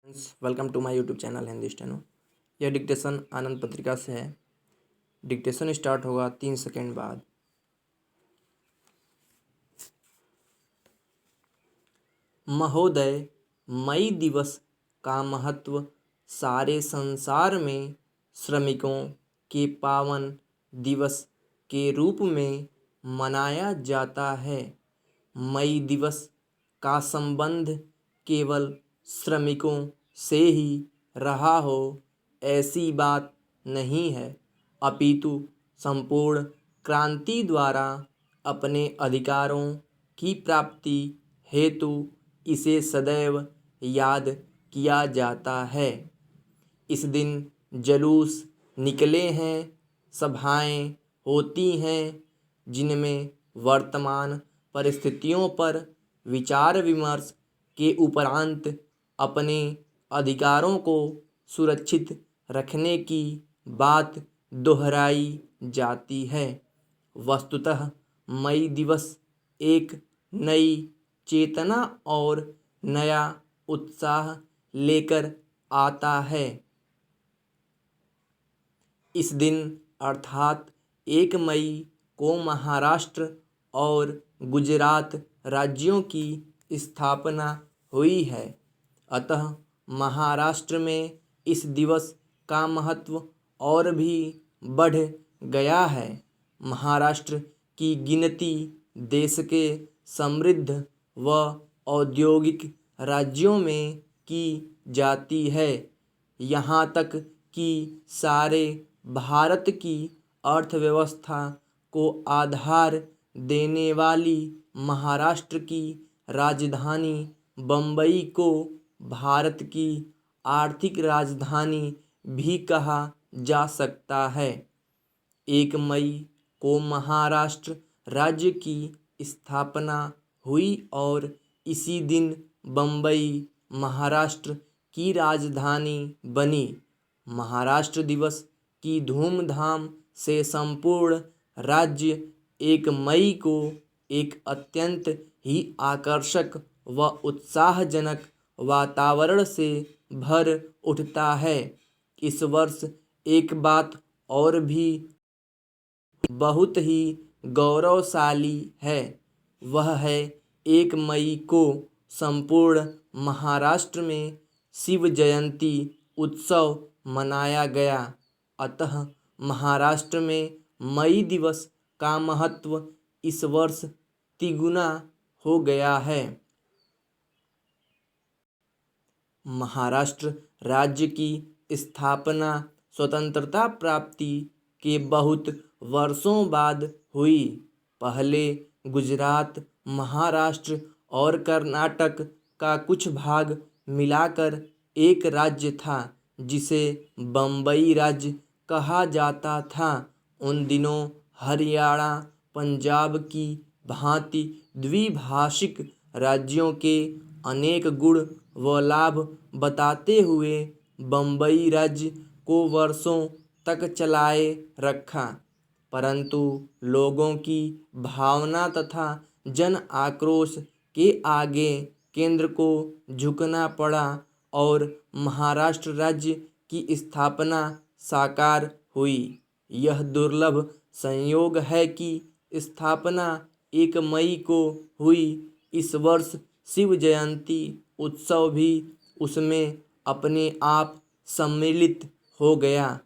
Welcome to my YouTube channel Hindi steno. यह dictation Anand Patrika से है। डिक्टेशन स्टार्ट होगा 3 सेकेंड बाद। महोदय, मई दिवस का महत्व सारे संसार में श्रमिकों के पावन दिवस के रूप में मनाया जाता है। मई दिवस का संबंध केवल श्रमिकों से ही रहा हो ऐसी बात नहीं है, अपितु संपूर्ण क्रांति द्वारा अपने अधिकारों की प्राप्ति हेतु इसे सदैव याद किया जाता है। इस दिन जुलूस निकले हैं, सभाएं होती हैं, जिनमें वर्तमान परिस्थितियों पर विचार विमर्श के उपरांत अपने अधिकारों को सुरक्षित रखने की बात दोहराई जाती है। वस्तुतः मई दिवस एक नई चेतना और नया उत्साह लेकर आता है। इस दिन अर्थात 1 मई को महाराष्ट्र और गुजरात राज्यों की स्थापना हुई है। अतः महाराष्ट्र में इस दिवस का महत्व और भी बढ़ गया है। महाराष्ट्र की गिनती देश के समृद्ध व औद्योगिक राज्यों में की जाती है। यहाँ तक कि सारे भारत की अर्थव्यवस्था को आधार देने वाली महाराष्ट्र की राजधानी बम्बई को भारत की आर्थिक राजधानी भी कहा जा सकता है। 1 मई को महाराष्ट्र राज्य की स्थापना हुई और इसी दिन बम्बई महाराष्ट्र की राजधानी बनी। महाराष्ट्र दिवस की धूमधाम से संपूर्ण राज्य 1 मई को एक अत्यंत ही आकर्षक व उत्साहजनक वातावरण से भर उठता है। इस वर्ष एक बात और भी बहुत ही गौरवशाली है, वह है 1 मई को संपूर्ण महाराष्ट्र में शिव जयंती उत्सव मनाया गया। अतः महाराष्ट्र में मई दिवस का महत्व इस वर्ष तिगुना हो गया है। महाराष्ट्र राज्य की स्थापना स्वतंत्रता प्राप्ति के बहुत वर्षों बाद हुई। पहले गुजरात, महाराष्ट्र और कर्नाटक का कुछ भाग मिलाकर एक राज्य था, जिसे बम्बई राज्य कहा जाता था। उन दिनों हरियाणा, पंजाब की भांति द्विभाषिक राज्यों के अनेक गुण व लाभ बताते हुए बम्बई राज्य को वर्षों तक चलाए रखा, परंतु लोगों की भावना तथा जन आक्रोश के आगे केंद्र को झुकना पड़ा और महाराष्ट्र राज्य की स्थापना साकार हुई। यह दुर्लभ संयोग है कि स्थापना 1 मई को हुई। इस वर्ष शिव जयंती उत्सव भी उसमें अपने आप सम्मिलित हो गया।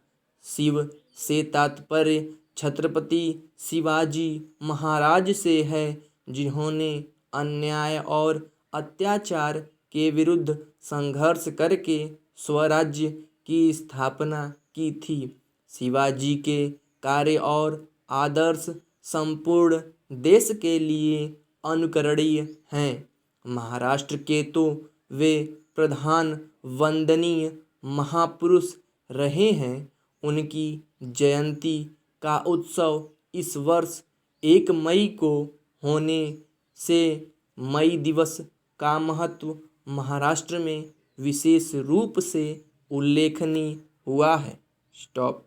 शिव से तात्पर्य छत्रपति शिवाजी महाराज से है, जिन्होंने अन्याय और अत्याचार के विरुद्ध संघर्ष करके स्वराज्य की स्थापना की थी। शिवाजी के कार्य और आदर्श संपूर्ण देश के लिए अनुकरणीय हैं। महाराष्ट्र के तो वे प्रधान वंदनीय महापुरुष रहे हैं। उनकी जयंती का उत्सव इस वर्ष 1 मई को होने से मई दिवस का महत्व महाराष्ट्र में विशेष रूप से उल्लेखनीय हुआ है। स्टॉप।